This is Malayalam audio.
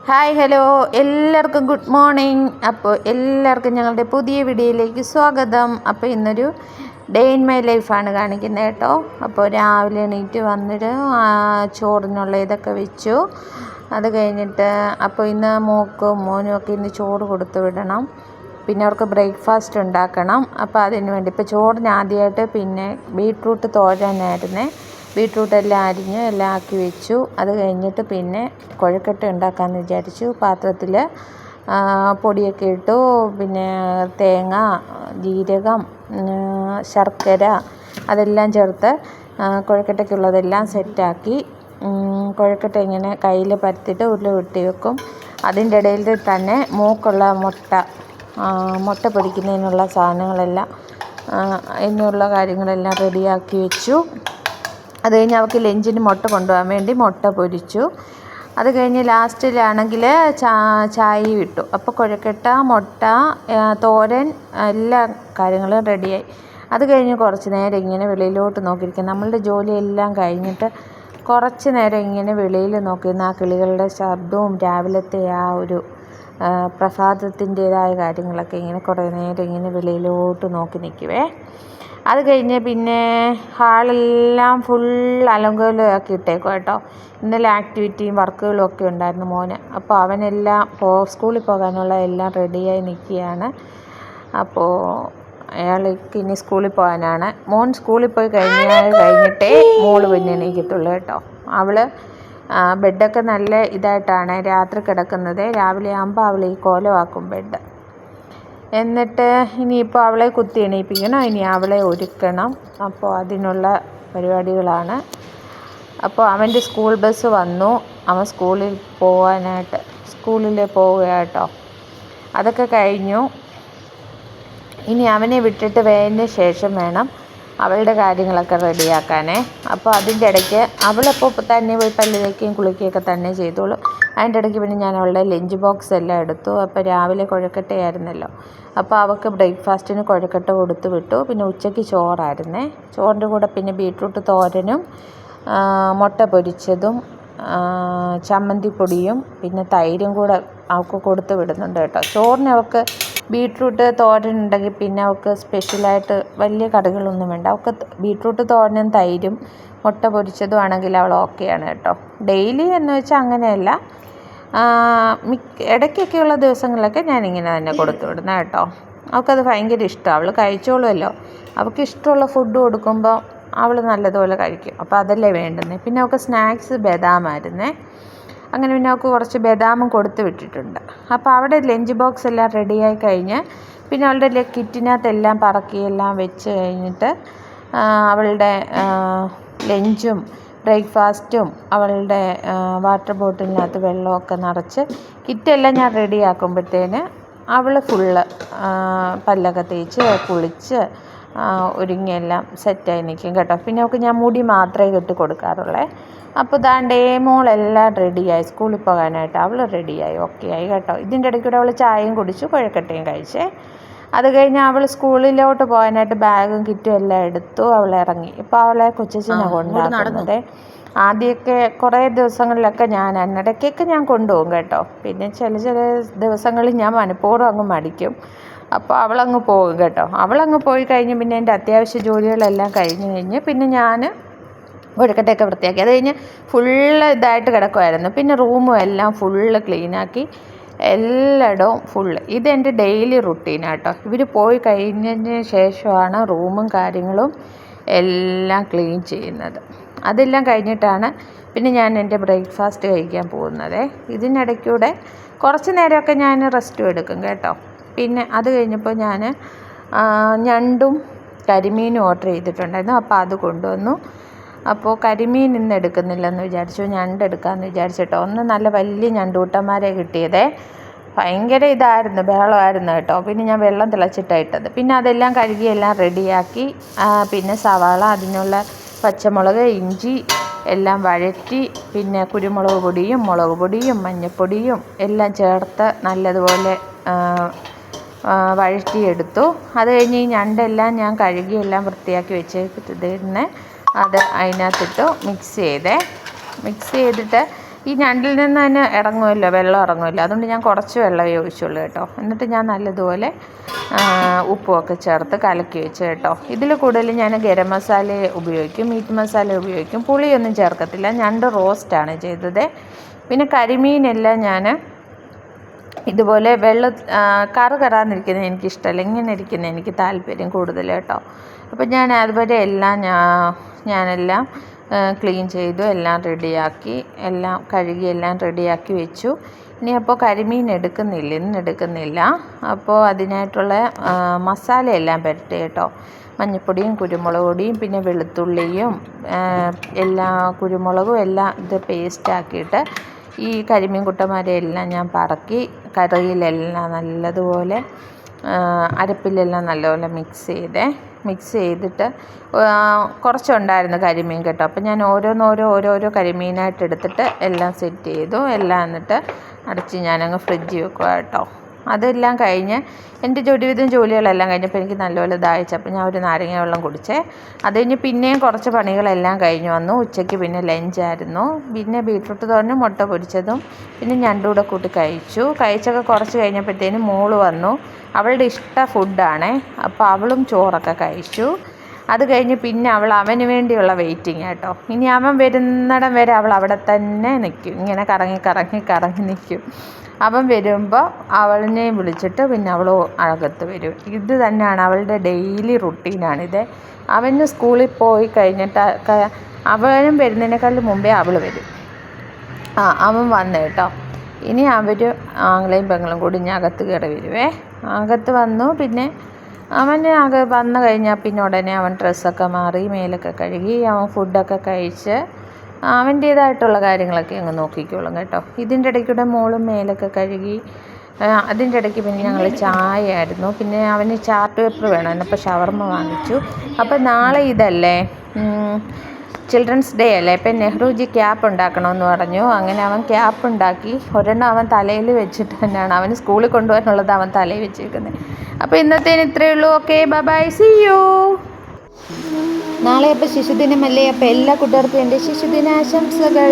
ഹായ് ഹലോ എല്ലാവർക്കും ഗുഡ് മോർണിംഗ്. അപ്പോൾ എല്ലാവർക്കും ഞങ്ങളുടെ പുതിയ വീഡിയോയിലേക്ക് സ്വാഗതം. അപ്പോൾ ഇന്നൊരു ഡേ ഇൻ മൈ ലൈഫാണ് കാണിക്കുന്നത് കേട്ടോ. അപ്പോൾ രാവിലെ എണീറ്റ് വന്നിട്ട് ചോറിനുള്ള ഇതൊക്കെ വെച്ചു. അത് കഴിഞ്ഞിട്ട് അപ്പോൾ ഇന്ന് മോനും ഒക്കെ ഇന്ന് ചോറ് കൊടുത്തു വിടണം. പിന്നെ അവർക്ക് ബ്രേക്ക്ഫാസ്റ്റ് ഉണ്ടാക്കണം. അപ്പോൾ അതിന് വേണ്ടി ഇപ്പോൾ ചോറിന് ആദ്യമായിട്ട് പിന്നെ ബീട്രൂട്ട് തോരനായിരുന്നേ. ബീട്രൂട്ട് എല്ലാം അരിഞ്ഞ് എല്ലാം ആക്കി വെച്ചു. അത് കഴിഞ്ഞിട്ട് പിന്നെ കുഴക്കട്ട ഉണ്ടാക്കാമെന്ന് വിചാരിച്ചു. പാത്രത്തിൽ പൊടിയൊക്കെ ഇട്ടു. പിന്നെ തേങ്ങ, ജീരകം, ശർക്കര അതെല്ലാം ചേർത്ത് കുഴക്കട്ടയ്ക്കുള്ളതെല്ലാം സെറ്റാക്കി കുഴക്കട്ട ഇങ്ങനെ കയ്യിൽ പരത്തിയിട്ട് ഉരുള വെട്ടി വെക്കും. അതിൻ്റെ ഇടയിൽ തന്നെ മൂക്കുള്ള മുട്ട പൊരിക്കുന്നതിനുള്ള സാധനങ്ങളെല്ലാം അതിനുള്ള കാര്യങ്ങളെല്ലാം റെഡിയാക്കി വെച്ചു. അത് കഴിഞ്ഞ് അവൾക്ക് ലഞ്ചിന് മുട്ട കൊണ്ടുപോകാൻ വേണ്ടി മുട്ട പൊരിച്ചു. അത് കഴിഞ്ഞ് ലാസ്റ്റിലാണെങ്കിൽ ചായയും ഇട്ടു. അപ്പോൾ കുഴക്കട്ട, മുട്ട, തോരൻ എല്ലാ കാര്യങ്ങളും റെഡിയായി. അത് കഴിഞ്ഞ് കുറച്ച് നേരം ഇങ്ങനെ വെളിയിലോട്ട് നോക്കിയിരിക്കും. നമ്മളുടെ ജോലിയെല്ലാം കഴിഞ്ഞിട്ട് കുറച്ച് നേരം ഇങ്ങനെ വെളിയിൽ നോക്കിയിരുന്ന ആ കിളികളുടെ ശബ്ദവും രാവിലത്തെ ആ ഒരു പ്രഭാതത്തിൻ്റേതായ കാര്യങ്ങളൊക്കെ ഇങ്ങനെ കുറേ നേരം ഇങ്ങനെ വെളിയിലോട്ട് നോക്കി നിൽക്കുവേ. അത് കഴിഞ്ഞ് പിന്നെ ഹാളെല്ലാം ഫുൾ അലങ്കോലമാക്കി ഇട്ടേക്കും കേട്ടോ. ഇന്നലെ ആക്ടിവിറ്റിയും വർക്കുകളും ഒക്കെ ഉണ്ടായിരുന്നു മോന്. അപ്പോൾ അവനെല്ലാം സ്കൂളിൽ പോകാനുള്ള എല്ലാം റെഡിയായി നിൽക്കുകയാണ്. അപ്പോൾ അയാൾക്ക് ഇനി സ്കൂളിൽ പോകാനാണ്. മോൻ സ്കൂളിൽ പോയി കഴിഞ്ഞിട്ടേ മോള് പിന്നെ എണീക്കത്തുള്ളൂ കേട്ടോ. അവൾ ബെഡൊക്കെ നല്ല ഇതായിട്ടാണ് രാത്രി കിടക്കുന്നത്. രാവിലെ ആകുമ്പോൾ അവൾ ഈ കോലമാക്കും ബെഡ്. എന്നിട്ട് ഇനിയിപ്പോൾ അവളെ കുത്തി എണീപ്പിക്കണം. ഇനി അവളെ ഒരുക്കണം. അപ്പോൾ അതിനുള്ള പരിപാടികളാണ്. അപ്പോൾ അവൻ്റെ സ്കൂൾ ബസ് വന്നു. അവൻ സ്കൂളിൽ പോവുക കേട്ടോ. അതൊക്കെ കഴിഞ്ഞു. ഇനി അവനെ വിട്ടിട്ട് വേഗം ശേഷം വേണം അവളുടെ കാര്യങ്ങളൊക്കെ റെഡിയാക്കാനേ. അപ്പോൾ അതിൻ്റെ ഇടയ്ക്ക് അവളപ്പോൾ തന്നെ പോയി പല്ല് തേക്കുകയും കുളിക്കുകയൊക്കെ തന്നെ ചെയ്തോളൂ. അതിൻ്റെ ഇടയ്ക്ക് പിന്നെ ഞാൻ അവളുടെ ലഞ്ച് ബോക്സ് എല്ലാം എടുത്തു. അപ്പോൾ രാവിലെ കുഴക്കട്ടയായിരുന്നല്ലോ. അപ്പോൾ അവൾക്ക് ബ്രേക്ക്ഫാസ്റ്റിന് കുഴക്കട്ട കൊടുത്തു വിട്ടു. പിന്നെ ഉച്ചയ്ക്ക് ചോറായിരുന്നേ. ചോറിൻ്റെ കൂടെ പിന്നെ ബീട്രൂട്ട് തോരനും മുട്ട പൊരിച്ചതും ചമ്മന്തിപ്പൊടിയും പിന്നെ തൈരും കൂടെ അവൾക്ക് കൊടുത്തു വിടുന്നുണ്ട് കേട്ടോ. ചോറിന് അവൾക്ക് ബീട്രൂട്ട് തോരൻ ഉണ്ടെങ്കിൽ പിന്നെ അവൾക്ക് സ്പെഷ്യലായിട്ട് വലിയ കറികളൊന്നും വേണ്ട. അവൾക്ക് ബീട്രൂട്ട് തോരനും തൈരും മുട്ട പൊരിച്ചതും ആണെങ്കിൽ അവൾ ഓക്കെയാണ് കേട്ടോ. ഡെയിലി എന്ന് വെച്ചാൽ അങ്ങനെയല്ല, ഇടയ്ക്കൊക്കെയുള്ള ദിവസങ്ങളിലൊക്കെ ഞാനിങ്ങനെ തന്നെ കൊടുത്തു വിടുന്നത് കേട്ടോ. അവൾക്കത് ഭയങ്കര ഇഷ്ടമാണ്. അവൾ കഴിച്ചോളുമല്ലോ. അവൾക്ക് ഇഷ്ടമുള്ള ഫുഡ് കൊടുക്കുമ്പോൾ അവൾ നല്ലതുപോലെ കഴിക്കും. അപ്പോൾ അതല്ലേ വേണ്ടുന്നത്. പിന്നെ അവൾക്ക് സ്നാക്സ് ബദാമായിരുന്നേ. അങ്ങനെ പിന്നെ അവൾക്ക് കുറച്ച് ബദാമും കൊടുത്ത് വിട്ടിട്ടുണ്ട്. അപ്പോൾ അവിടെ ലഞ്ച് ബോക്സ് എല്ലാം റെഡിയായി കഴിഞ്ഞ് പിന്നെ അവളുടെ കിറ്റിനകത്തെല്ലാം പറക്കിയെല്ലാം വെച്ച് കഴിഞ്ഞിട്ട് അവളുടെ ലഞ്ചും ബ്രേക്ക്ഫാസ്റ്റും അവളുടെ വാട്ടർ ബോട്ടിലിനകത്ത് വെള്ളമൊക്കെ നിറച്ച് കിറ്റെല്ലാം ഞാൻ റെഡിയാക്കുമ്പോഴത്തേന് അവൾ ഫുള്ള് പല്ലൊക്കെ തേച്ച് കുളിച്ച് ഒരുങ്ങിയെല്ലാം സെറ്റായി നിൽക്കും കേട്ടോ. പിന്നെ അവൾക്ക് ഞാൻ മുടി മാത്രമേ കെട്ടി കൊടുക്കാറുള്ളേ. അപ്പോൾ ദാണ്ടേ മോളെല്ലാം റെഡിയായി സ്കൂളിൽ പോകാനായിട്ട്. അവൾ റെഡിയായി, ഓക്കെ ആയി കേട്ടോ. ഇതിൻ്റെ ഇടയ്ക്കൂടെ അവൾ ചായയും കുടിച്ചു, കുഴക്കട്ടയും കഴിച്ചേ. അത് കഴിഞ്ഞ് അവൾ സ്കൂളിലോട്ട് പോകാനായിട്ട് ബാഗും കിറ്റും എല്ലാം എടുത്തു. അവൾ ഇറങ്ങി. ഇപ്പോൾ അവളെ കൊച്ചച്ഛനാണ് കൊണ്ടാക്കുന്നത്. ആദ്യമൊക്കെ കുറേ ദിവസങ്ങളിലൊക്കെ ഇടയ്ക്കൊക്കെ ഞാൻ കൊണ്ടുപോകും കേട്ടോ. പിന്നെ ചില ദിവസങ്ങളിൽ ഞാൻ മനഃപൂർവ്വം അങ്ങ് മടിക്കും. അപ്പോൾ അവളങ്ങ് പോകും കേട്ടോ. അവളങ്ങ് പോയി കഴിഞ്ഞ് പിന്നെ എൻ്റെ അത്യാവശ്യ ജോലികളെല്ലാം കഴിഞ്ഞ് പിന്നെ ഞാൻ കുഴക്കട്ടയൊക്കെ വൃത്തിയാക്കി. അത് കഴിഞ്ഞ് ഫുള്ള് ഇതായിട്ട് കിടക്കുമായിരുന്നു. പിന്നെ റൂമും എല്ലാം ഫുള്ള് ക്ലീനാക്കി എല്ലായിടവും ഫുള്ള്. ഇതെൻ്റെ ഡെയിലി റുട്ടീനാട്ടോ. ഇവർ പോയി കഴിഞ്ഞതിന് ശേഷമാണ് റൂമും കാര്യങ്ങളും എല്ലാം ക്ലീൻ ചെയ്യുന്നത്. അതെല്ലാം കഴിഞ്ഞിട്ടാണ് പിന്നെ ഞാൻ എൻ്റെ ബ്രേക്ക്ഫാസ്റ്റ് കഴിക്കാൻ പോകുന്നത്. ഇതിനിടയ്ക്കൂടെ കുറച്ച് നേരമൊക്കെ ഞാൻ റെസ്റ്റും എടുക്കും കേട്ടോ. പിന്നെ അത് കഴിഞ്ഞപ്പോൾ ഞാൻ ഞണ്ടും കരിമീനും ഓർഡർ ചെയ്തിട്ടുണ്ടായിരുന്നു. അപ്പോൾ അത് കൊണ്ടുവന്നു. അപ്പോൾ കരിമീൻ ഇന്ന് എടുക്കുന്നില്ലെന്ന് വിചാരിച്ചു, ഞണ്ട് എടുക്കാമെന്ന് വിചാരിച്ചിട്ടോ. ഒന്ന് നല്ല വലിയ ഞണ്ടൂട്ടന്മാരെ കിട്ടിയതേ. ഭയങ്കര ഇതായിരുന്നു, ബഹളമായിരുന്നു കേട്ടോ. പിന്നെ ഞാൻ വെള്ളം തിളച്ചിട്ടാണ് ഇട്ടത്. പിന്നെ അതെല്ലാം കഴുകി എല്ലാം റെഡിയാക്കി പിന്നെ സവാള, അതിനുള്ള പച്ചമുളക്, ഇഞ്ചി എല്ലാം വഴറ്റി പിന്നെ കുരുമുളക് പൊടിയും മുളക് പൊടിയും മഞ്ഞൾപ്പൊടിയും എല്ലാം ചേർത്ത് നല്ലതുപോലെ വഴറ്റിയെടുത്തു. അത് കഴിഞ്ഞ് ഈ ഞണ്ടെല്ലാം ഞാൻ കഴുകി എല്ലാം വൃത്തിയാക്കി വെച്ചിരുന്നേ. അത് അതിനകത്തിട്ട് മിക്സ് ചെയ്തിട്ട് ഈ ഞണ്ടിൽ നിന്ന് തന്നെ ഇറങ്ങുമല്ലോ, വെള്ളം ഇറങ്ങുമല്ലോ, അതുകൊണ്ട് ഞാൻ കുറച്ച് വെള്ളമേ ഒഴിച്ചുള്ളൂ കേട്ടോ. എന്നിട്ട് ഞാൻ നല്ലതുപോലെ ഉപ്പുമൊക്കെ ചേർത്ത് കലക്കി വെച്ച് കേട്ടോ. ഇതിൽ കൂടുതൽ ഞാൻ ഗരം മസാല ഉപയോഗിക്കും, മീറ്റ് മസാല ഉപയോഗിക്കും, പുളിയൊന്നും ചേർക്കത്തില്ല. ഞണ്ട് റോസ്റ്റാണ് ചെയ്തത്. പിന്നെ കരിമീനെല്ലാം ഞാൻ ഇതുപോലെ കറാന്നിരിക്കുന്നത് എനിക്കിഷ്ടമല്ല, ഇങ്ങനെ ഇരിക്കുന്നത് എനിക്ക് താല്പര്യം കൂടുതൽ കേട്ടോ. അപ്പോൾ ഞാൻ അതുപോലെ എല്ലാം ഞാനെല്ലാം ക്ലീൻ ചെയ്തു, എല്ലാം റെഡിയാക്കി, എല്ലാം കഴുകി എല്ലാം റെഡിയാക്കി വെച്ചു. ഇനി അപ്പോൾ കരിമീൻ ഇന്നെടുക്കുന്നില്ല. അപ്പോൾ അതിനായിട്ടുള്ള മസാലയെല്ലാം പുരട്ടി കേട്ടോ. മഞ്ഞൾപ്പൊടിയും കുരുമുളക് പൊടിയും പിന്നെ വെളുത്തുള്ളിയും കുരുമുളകും എല്ലാം ഇത് പേസ്റ്റാക്കിയിട്ട് ഈ കരിമീൻ കുട്ടന്മാരെയെല്ലാം ഞാൻ പറക്കി കറിയിലെല്ലാം നല്ലതുപോലെ അരപ്പിലെല്ലാം നല്ലപോലെ മിക്സ് ചെയ്തിട്ട് കുറച്ചുണ്ടായിരുന്നു കരിമീൻ കേട്ടോ. അപ്പോൾ ഞാൻ ഓരോരോ കരിമീനായിട്ട് എടുത്തിട്ട് എല്ലാം സെറ്റ് ചെയ്തു. എല്ലാം എന്നിട്ട് അടച്ച് ഞാനങ്ങ് ഫ്രിഡ്ജിൽ വെക്കുക കേട്ടോ. അതെല്ലാം കഴിഞ്ഞ് എൻ്റെ ഒരുവിധം ജോലികളെല്ലാം കഴിഞ്ഞപ്പോൾ എനിക്ക് നല്ലപോലെ ദാഹിച്ചപ്പോൾ ഞാൻ ഒരു നാരങ്ങ വെള്ളം കുടിച്ചേ. അത് കഴിഞ്ഞ് പിന്നെയും കുറച്ച് പണികളെല്ലാം കഴിഞ്ഞ് വന്നു. ഉച്ചയ്ക്ക് പിന്നെ ലഞ്ചായിരുന്നു. പിന്നെ ബീട്രൂട്ട് തോരനും മുട്ട പൊരിച്ചതും പിന്നെ ഞണ്ടൂടെ കൂട്ടി കഴിച്ചൊക്കെ കുറച്ച് കഴിഞ്ഞപ്പോഴത്തേനും മോള് വന്നു. അവളുടെ ഇഷ്ട ഫുഡാണേ. അപ്പോൾ അവളും ചോറൊക്കെ കഴിച്ചു. അത് കഴിഞ്ഞ് പിന്നെ അവന് വേണ്ടിയുള്ള വെയിറ്റിംഗ് കേട്ടോ. ഇനി അവൻ വരുന്നിടം വരെ അവൾ അവിടെ തന്നെ നിൽക്കും, ഇങ്ങനെ കറങ്ങി നിൽക്കും. അവൻ വരുമ്പോൾ അവളിനെ വിളിച്ചിട്ട് പിന്നെ അവൾ അകത്ത് വരും. ഇത് തന്നെയാണ് അവളുടെ ഡെയിലി റുട്ടീനാണിത്. അവന് സ്കൂളിൽ പോയി കഴിഞ്ഞിട്ട് അവനും വരുന്നതിനേക്കാളും മുമ്പേ അവൾ വരും. അവൻ വന്നു കേട്ടോ. ഇനി അവർ ആങ്ങളെയും പെങ്ങളും കൂടി ഇനി അകത്ത് കയറി വരുവേ. അകത്ത് വന്നു. പിന്നെ അവന് വന്നു കഴിഞ്ഞാൽ പിന്നെ ഉടനെ അവൻ ഡ്രസ്സൊക്കെ മാറി മേലൊക്കെ കഴുകി അവൻ ഫുഡൊക്കെ കഴിച്ച് അവൻ്റേതായിട്ടുള്ള കാര്യങ്ങളൊക്കെ അങ്ങ് നോക്കിക്കോളും കേട്ടോ. ഇതിൻ്റെ ഇടയ്ക്കൂടെ മോളും മേലൊക്കെ കഴുകി. അതിൻ്റെ ഇടയ്ക്ക് പിന്നെ ഞങ്ങൾ ചായയായിരുന്നു. പിന്നെ അവന് ചാർട്ട് പേപ്പർ വേണം, അപ്പോൾ ഷവർമ്മ വാങ്ങിച്ചു. അപ്പോൾ നാളെ ഇതല്ലേ ചിൽഡ്രൻസ് ഡേ അല്ലേ, ഇപ്പം നെഹ്റുജി ക്യാപ്പ് ഉണ്ടാക്കണമെന്ന് പറഞ്ഞു. അങ്ങനെ അവൻ ക്യാപ്പ് ഉണ്ടാക്കി. ഒരെണ്ണം അവൻ തലയിൽ വെച്ചിട്ട് തന്നെയാണ് അവന് സ്കൂളിൽ കൊണ്ടുപോകാനുള്ളത് അവൻ തലയിൽ വെച്ചേക്കുന്നത്. അപ്പോൾ ഇന്നത്തേന് ഇത്രയേ ഉള്ളൂ. Okay, bye, see you. നാളെ അപ്പോൾ ശിശുദിനമല്ലേ, അപ്പോൾ എല്ലാ കുട്ടികൾക്കും എൻ്റെ ശിശുദിനാശംസകൾ.